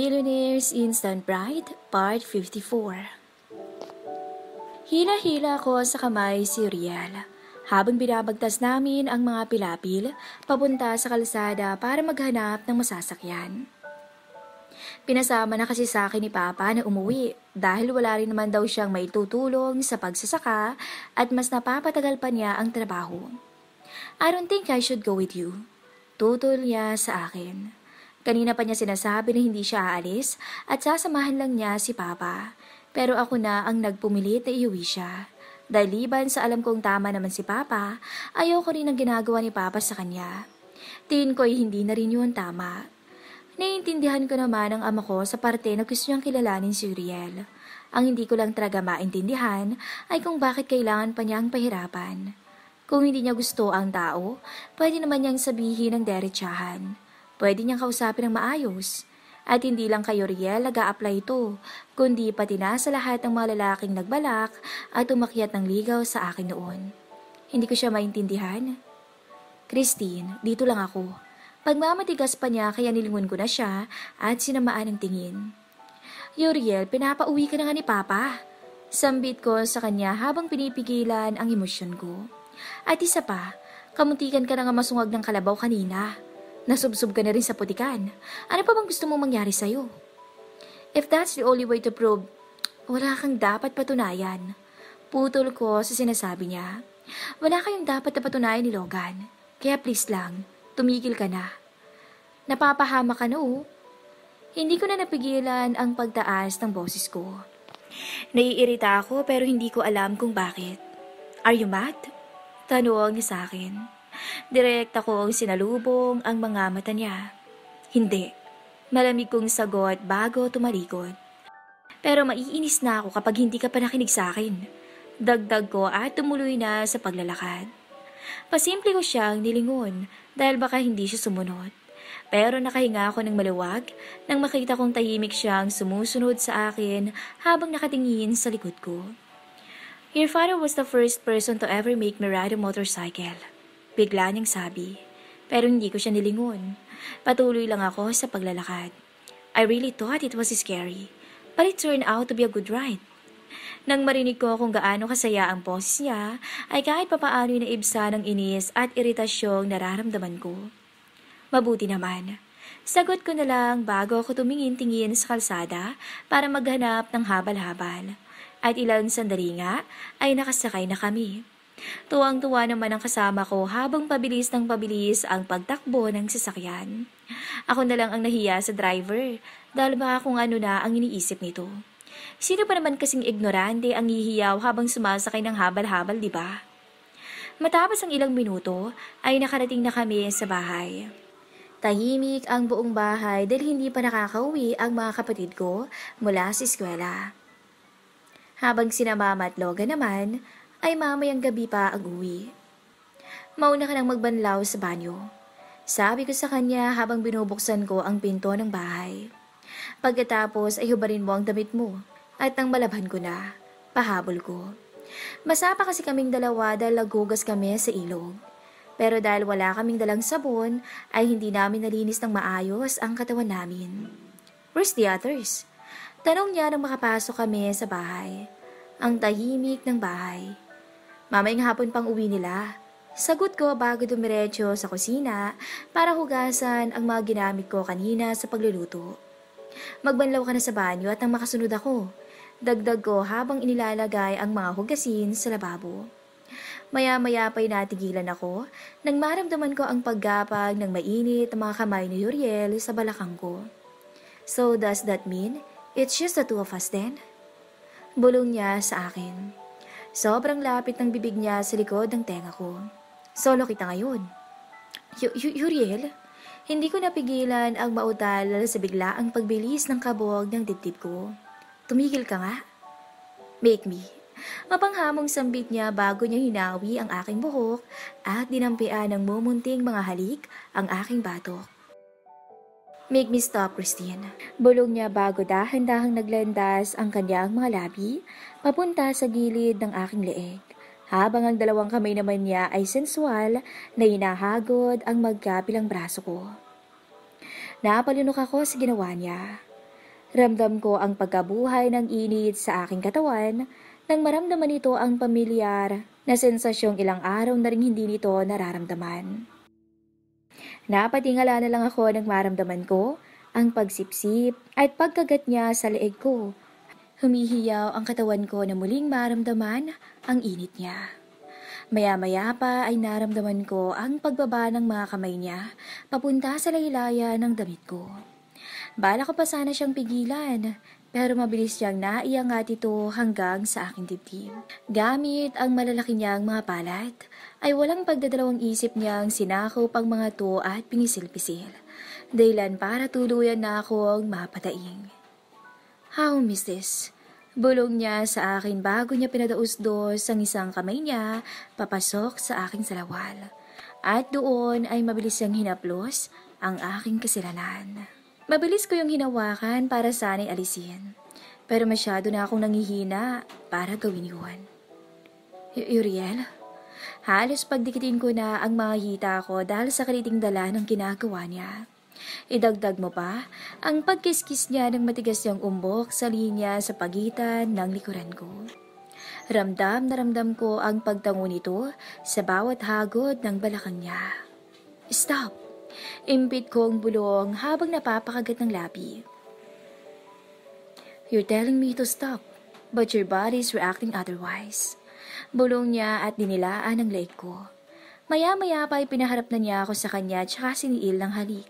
Billionaire's Instant Bride, Part 54. Hila-hila ko sa kamay si Uriel habang binabagtas namin ang mga pilapil papunta sa kalsada para maghanap ng masasakyan. Pinasama na kasi sa akin ni Papa na umuwi dahil wala rin naman daw siyang maitutulong sa pagsasaka at mas napapatagal pa niya ang trabaho. I don't think I should go with you. Tutol niya sa akin. Kanina pa niya sinasabi na hindi siya aalis at sasamahan lang niya si Papa. Pero ako na ang nagpumilit na iuwi siya. Dahil liban sa alam kong tama naman si Papa, ayoko rin ang ginagawa ni Papa sa kanya. Tingin ko ay hindi na rin yun tama. Naiintindihan ko naman ang ama ko sa parte na gusto niyang kilalanin si Uriel. Ang hindi ko lang talaga maintindihan ay kung bakit kailangan pa niyang pahirapan. Kung hindi niya gusto ang tao, pwede naman niyang sabihin ng derechahan. Pwede niyang kausapin ng maayos. At hindi lang kay Uriel nag-a-apply ito, kundi pati na sa lahat ng mga lalaking nagbalak at umakyat ng ligaw sa akin noon. Hindi ko siya maintindihan. Christine, dito lang ako. Pagmamatigas pa niya kaya nilingon ko na siya at sinamaan ng tingin. Uriel, pinapauwi ka na nga ni Papa. Sambit ko sa kanya habang pinipigilan ang emosyon ko. At isa pa, kamuntikan ka na nga masungag ng kalabaw kanina. Nasubsob ka na rin sa putikan. Ano pa bang gusto mong mangyari sa'yo? If that's the only way to prove, wala kang dapat patunayan. Putol ko sa sinasabi niya. Wala kayong dapat na patunayan ni Logan. Kaya please lang, tumigil ka na. Napapahama ka na oh. Hindi ko na napigilan ang pagtaas ng boses ko. Naiirita ako pero hindi ko alam kung bakit. Are you mad? Tanong niya sa akin. Direkta kong sinalubong ang mga mata niya. Hindi. Malamig kong sagot bago tumalikod. Pero maiinis na ako kapag hindi ka pa nakinig sa akin. Dagdag ko at tumuloy na sa paglalakad. Pasimple ko siyang nilingon dahil baka hindi siya sumunod. Pero nakahinga ako ng maluwag nang makita kong tahimik siyang sumusunod sa akin habang nakatingin sa likod ko. Your father was the first person to ever make me ride a motorcycle. Bigla niyang sabi, pero hindi ko siya nilingon. Patuloy lang ako sa paglalakad. I really thought it was scary, but it turned out to be a good ride. Nang marinig ko kung gaano kasaya ang boses niya, ay kahit papaano naibsa ng inis at iritasyong nararamdaman ko. Mabuti naman. Sagot ko na lang bago ako tumingin-tingin sa kalsada para maghanap ng habal-habal. At ilang sandali nga ay nakasakay na kami. Tuwang-tuwa naman ang kasama ko habang pabilis ng pabilis ang pagtakbo ng sasakyan. Ako na lang ang nahiya sa driver dahil baka kung ano na ang iniisip nito. Sino pa naman kasing ignorante ang hihiyaw habang sumasakay ng habal-habal, di ba? Matapos ang ilang minuto ay nakarating na kami sa bahay. Tahimik ang buong bahay dahil hindi pa nakakauwi ang mga kapatid ko mula sa eskwela. Habang sina Mama at Logan naman, ay mamayang gabi pa ang uwi. Mauna ka nang magbanlaw sa banyo. Sabi ko sa kanya habang binubuksan ko ang pinto ng bahay. Pagkatapos ay hubarin mo ang damit mo at nang malabhan ko na, pahabol ko. Basa pa kasi kaming dalawa dahil nagugas kami sa ilog. Pero dahil wala kaming dalang sabon ay hindi namin nalinis ng maayos ang katawan namin. Where's the others? Tanong niya nang makapasok kami sa bahay. Ang tahimik ng bahay. Mamayang hapon pang uwi nila. Sagot ko bago dumiretso sa kusina para hugasan ang mga ginamit ko kanina sa pagluluto. Magbanlaw ka na sa banyo at nang makasunod ako. Dagdag ko habang inilalagay ang mga hugasin sa lababo. Maya-maya pa'y natigilan ako nang maramdaman ko ang paggapag ng mainit ang mga kamay ni Uriel sa balakang ko. So does that mean it's just the two of us then? Bulong niya sa akin. Sobrang lapit ng bibig niya sa likod ng tenga ko. Solo kita ngayon. Uriel, hindi ko napigilan ang mautal sa biglaang pagbilis ng kabog ng dibdib ko. Tumigil ka nga. Make me. Mapanghamong sambit niya bago niya hinawi ang aking buhok at dinampian ng mumunting mga halik ang aking batok. Make me stop, Christine. Bulong niya bago dahan-dahang naglandas ang kanyang mga labi papunta sa gilid ng aking leeg. Habang ang dalawang kamay naman niya ay sensual na hinahagod ang magkabilang braso ko. Napalunok ako sa ginawa niya. Ramdam ko ang pagkabuhay ng init sa aking katawan nang maramdaman nito ang pamilyar na sensasyong ilang araw na rin hindi nito nararamdaman. Napatingala na lang ako nang maramdaman ko ang pagsipsip at pagkagat niya sa leeg ko. Humihiyaw ang katawan ko na muling maramdaman ang init niya. Maya-maya pa ay naramdaman ko ang pagbaba ng mga kamay niya papunta sa laylayan ng damit ko. Bala ko pa sana siyang pigilan, pero mabilis siyang naiangat ito hanggang sa aking dibdib. Gamit ang malalaki niyang mga palat, ay walang pagdadalawang isip niyang sinakaw pang mga to at pinisil-pisil. Dahilan para tuluyan na akong mapataing. How miss this? Bulong niya sa akin bago niya pinadausdos ang isang kamay niya papasok sa aking salawal. At doon ay mabilis siyang hinaplos ang aking kasalanan. Mabilis ko yung hinawakan para sana'y alisin. Pero masyado na akong nangihina para gawin yun. Uriel? Halos pagdikitin ko na ang mga hita ko dahil sa kaliting dala ng ginagawa niya. Idagdag mo pa ang pagkiskis niya ng matigas niyang umbok sa linya sa pagitan ng likuran ko. Ramdam na ramdam ko ang pagtango nito sa bawat hagod ng balakang niya. Stop! Impit kong bulong habang napapakagat ng labi. You're telling me to stop, but your body's reacting otherwise. Bulong niya at dinilaan ang leeg ko. Maya-maya pa ay pinaharap na niya ako sa kanya tsaka siniil ng halik.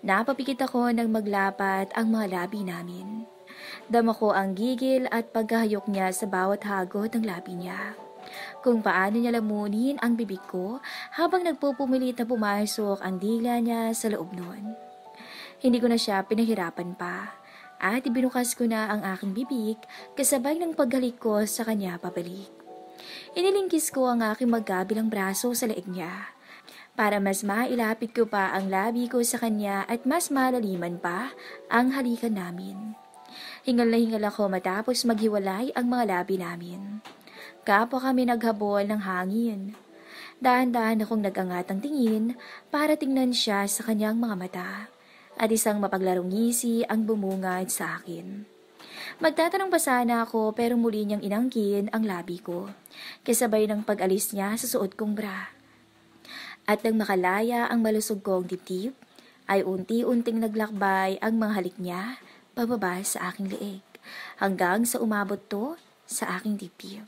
Napapikit ako nang maglapat ang mga labi namin. Dama ko ang gigil at pagkahayok niya sa bawat hagod ng labi niya. Kung paano niya lamunin ang bibig ko habang nagpupumilit na pumasok ang dila niya sa loob noon. Hindi ko na siya pinahirapan pa at ibinukas ko na ang aking bibig kasabay ng paghalik ko sa kanya pabalik. Inilingkis ko ang aking magkabilang braso sa leeg niya para mas mailapit ko pa ang labi ko sa kanya at mas malaliman pa ang halikan namin. Hingal na hingal ako matapos maghiwalay ang mga labi namin. Kapwa kami naghabol ng hangin. Dahan-dahan akong nag-angat ang tingin para tingnan siya sa kanyang mga mata at isang mapaglarong ngisi ang bumungad sa akin. Magtatanong pa sana ako pero muli niyang inangkin ang labi ko kasabay ng pag-alis niya sa suot kong bra. At nang makalaya ang malusog kong dibdib, ay unti-unting naglakbay ang mga halik niya pababa sa aking leeg, hanggang sa umabot to sa aking dibdib.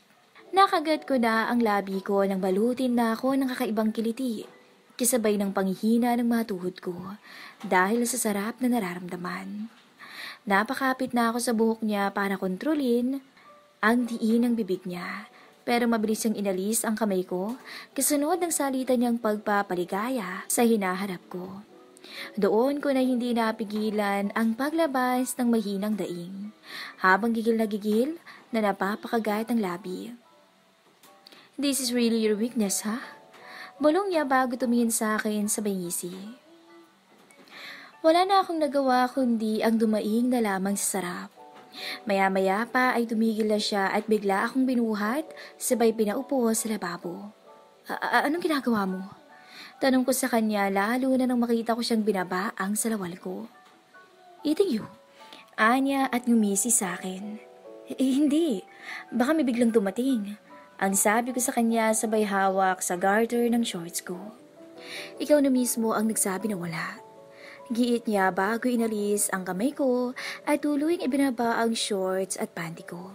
Nakagat ko na ang labi ko nang balutin na ako ng kakaibang kiliti, kasabay ng panghihina ng mga tuhod ko dahil sa sarap na nararamdaman. Napakapit na ako sa buhok niya para kontrolin ang diin ng bibig niya. Pero mabilis niyang inalis ang kamay ko kasunod ng salita niyang pagpapaligaya sa hinaharap ko. Doon ko na hindi napigilan ang paglabas ng mahinang daing, habang gigil na napapakagat ang labi. This is really your weakness, ha? Bulong niya bago tumingin sa akin sa ngisi. Wala na akong nagawa kundi ang dumaing na lamang sa sarap. Maya-maya pa ay tumigil na siya at bigla akong binuhat sabay pinaupo sa lababo. Anong ginagawa mo? Tanong ko sa kanya lalo na nang makita ko siyang binaba ang salawal ko. Eating you? Anya at ngumisi sa akin. Hindi. Baka may biglang dumating. Ang sabi ko sa kanya sabay hawak sa garter ng shorts ko. Ikaw na mismo ang nagsabi na wala. Giit niya bago inalis ang kamay ko at tuluyang ibinaba ang shorts at panty ko.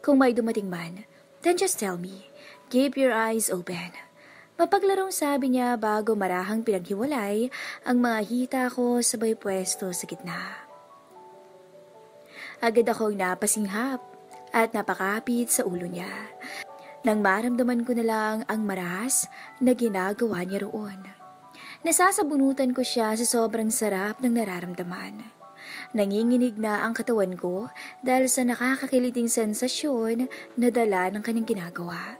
Kung may dumating man, then just tell me. Keep your eyes open. Mapaglarong sabi niya bago marahang pinaghiwalay ang mga hita ko sabay pwesto sa gitna. Agad akong napasinghap at napakapit sa ulo niya. Nang maramdaman ko na lang ang marahas na ginagawa niya roon. Nasasabunutan ko siya sa sobrang sarap ng nararamdaman. Nanginginig na ang katawan ko dahil sa nakakakiliting sensasyon na dala ng kanyang ginagawa.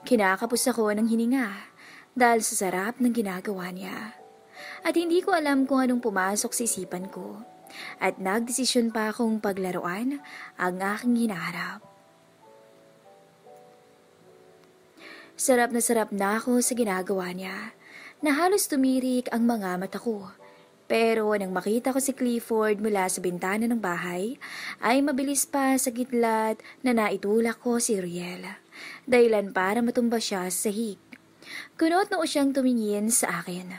Kinakapos ako ng hininga dahil sa sarap ng ginagawa niya. At hindi ko alam kung anong pumasok sa isipan ko. At nagdesisyon pa akong paglaruan ang aking hinaharap. Sarap na ako sa ginagawa niya. Na halos tumirik ang mga mata ko. Pero nang makita ko si Clifford mula sa bintana ng bahay, ay mabilis pa sa gitlat na naitulak ko si Uriel. Dahilan para matumba siya sa sahig. Kunot noo siyang tumingin sa akin.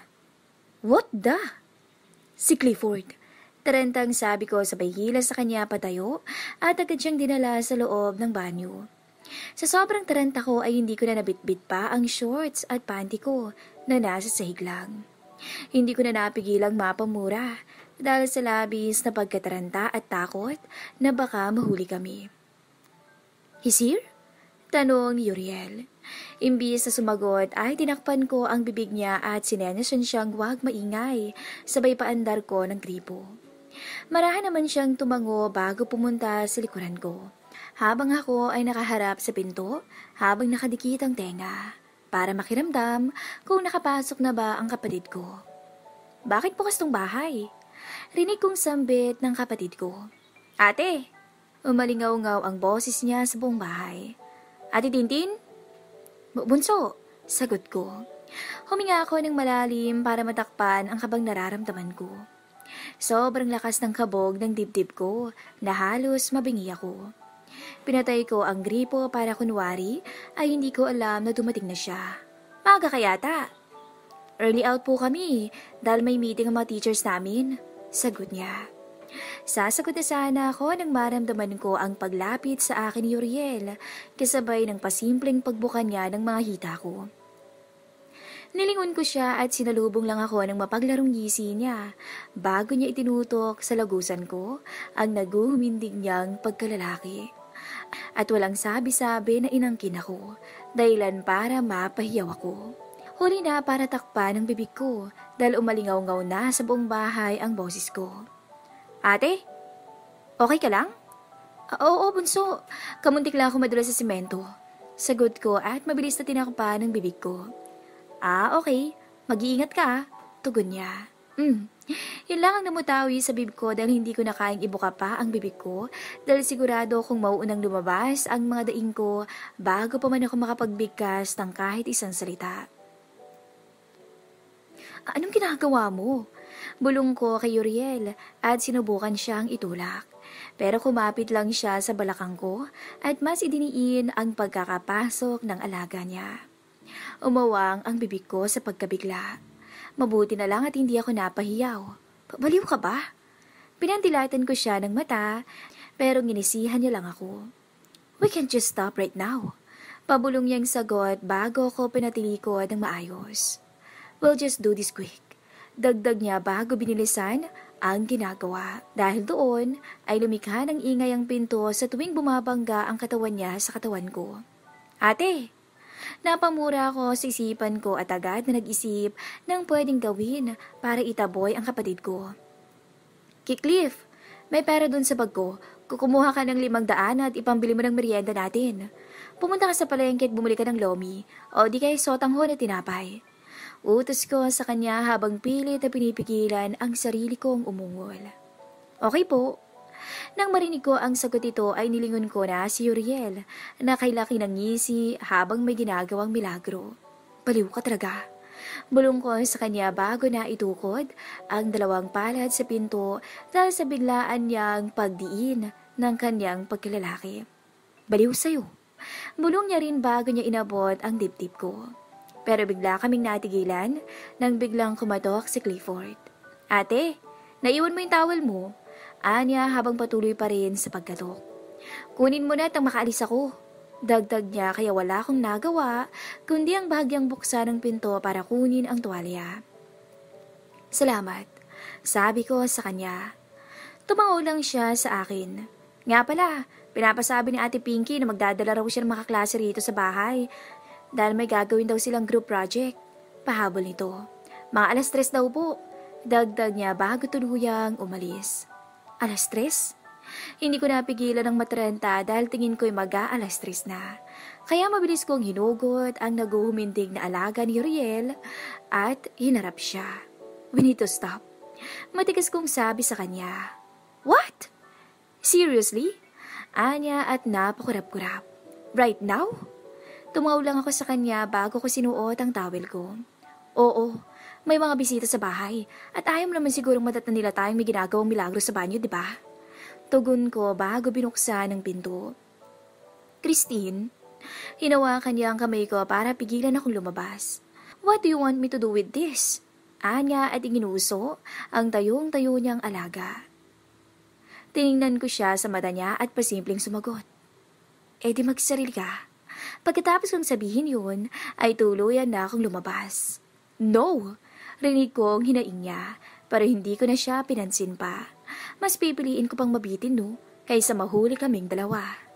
What the? Si Clifford. Tarantang sabi ko sabay hila sa kanya patayo at agad siyang dinala sa loob ng banyo. Sa sobrang taranta ko ay hindi ko na nabitbit pa ang shorts at panty ko na nasa sahig lang. Hindi ko na napigilang mapamura dahil sa labis na pagkataranta at takot na baka mahuli kami. He's here? Tanong ni Uriel. Imbis na sumagot ay tinakpan ko ang bibig niya at sinenasyon siyang huwag maingay, sabay paandar ko ng gripo. Marahan naman siyang tumango bago pumunta sa likuran ko. Habang ako ay nakaharap sa pinto, habang nakadikit ang tenga, para makiramdam kung nakapasok na ba ang kapatid ko. Bakit bukas tong bahay? Rinig kong sambit ng kapatid ko. Ate! Umalingaw-ngaw ang boses niya sa buong bahay. Ate Tintin? Bunso, sagot ko. Huminga ako ng malalim para matakpan ang kabang nararamdaman ko. Sobrang lakas ng kabog ng dibdib ko na halos mabingi ako. Pinatay ko ang gripo para kunwari ay hindi ko alam na dumating na siya. Maaga kayata. Early out po kami dahil may meeting ang mga teachers namin, sagot niya. Sasagot na sana ako nang maramdaman ko ang paglapit sa akin ni Uriel kasabay ng pasimpleng pagbukan niya ng mga hita ko. Nilingon ko siya at sinalubong lang ako ng mapaglarong ngisi niya bago niya itinutok sa lagusan ko ang naguhumindig niyang pagkalalaki. At walang sabi-sabi na inangkin ako, dahilan para mapahiyaw ako. Huli na para takpan ang bibig ko dahil umalingaw-ngaw na sa buong bahay ang boses ko. Ate, okay ka lang? Oo, bunso. Kamuntik lang ako madula sa simento. Sagot ko at mabilis na tinakpan ng bibig ko. Okay. Mag-iingat ka, tugon niya. Yun lang ang namutawi sa bibig ko dahil hindi ko na kayang ibuka pa ang bibig ko dahil sigurado kung mauunang lumabas ang mga daing ko bago pa man ako makapagbigkas ng kahit isang salita. Anong ginagawa mo? Bulong ko kay Uriel at sinubukan siyang itulak. Pero kumapit lang siya sa balakang ko at mas idiniin ang pagkakapasok ng alaga niya. Umawang ang bibig ko sa pagkabigla. Mabuti na lang at hindi ako napahiyaw. Baliw ka ba? Pinandilatan ko siya ng mata, pero ginisihan niya lang ako. We can't just stop right now. Pabulong niyang sagot bago ko pinatilikod ng maayos. We'll just do this quick. Dagdag niya bago binilisan ang ginagawa. Dahil doon ay lumikha ng ingay ang pinto sa tuwing bumabangga ang katawan niya sa katawan ko. Ate! Napamura ako sa isipan ko at agad na nag-isip ng pwedeng gawin para itaboy ang kapatid ko. Cliff, may pera dun sa bag ko. Kukumuha ka ng 500 at ipambili mo ng merienda natin. Pumunta ka sa palengke at bumili ka ng lomi o di kay sotanghon na tinapay. Utos ko sa kanya habang pilit na pinipigilan ang sarili kong umungol. Okay po. Nang marinig ko ang sagot ito ay nilingon ko na si Uriel na kay laki ng ngisi habang may ginagawang milagro. Baliw ka talaga. Bulong ko sa kanya bago na itukod ang 2 palad sa pinto dahil sa biglaan niyang pagdiin ng kanyang pagkalalaki. Baliw sa'yo. Bulong niya rin bago niya inabot ang dibdib ko. Pero bigla kaming natigilan nang biglang kumatok si Clifford. Ate, naiwan mo yung towel mo. Anya habang patuloy pa rin sa pagkatok. Kunin mo na at makaalis ako. Dagdag niya kaya wala akong nagawa kundi ang bahagyang buksan ng pinto para kunin ang tuwalya. Salamat, sabi ko sa kanya. Tumango lang siya sa akin. Nga pala, pinapasabi ni Ate Pinky na magdadala raw siya ng mga kaklase rito sa bahay dahil may gagawin daw silang group project. Pahabol nito. Mga 3:00 daw po. Dagdag niya bago tuluyang umalis. 3:00? Hindi ko napigilan ng matrenta dahil tingin ko'y mag-3:00 na. Kaya mabilis kong hinugot ang naguhumindig na alaga ni Uriel at hinarap siya. We need to stop. Matigas kong sabi sa kanya. What? Seriously? Anya at napakurap-kurap. Right now? Tumaw lang ako sa kanya bago ko sinuot ang towel ko. Oo, May mga bisita sa bahay at ayaw mo naman sigurong madatnan nila tayong may ginagawang milagro sa banyo, di ba? Tugon ko bago binuksan ang pinto. Christine, hinawakan niya ang kamay ko para pigilan akong lumabas. What do you want me to do with this? Anya at iginuso ang tayong-tayo niyang alaga. Tiningnan ko siya sa mata niya at pasimpleng sumagot. Eh di magsarili ka. Pagkatapos kong sabihin yun, ay tuluyan na akong lumabas. No! Rinig kong hinaing niya, pero hindi ko na siya pinansin pa. Mas pipiliin ko pang mabitin, no, kaysa mahuli kaming dalawa.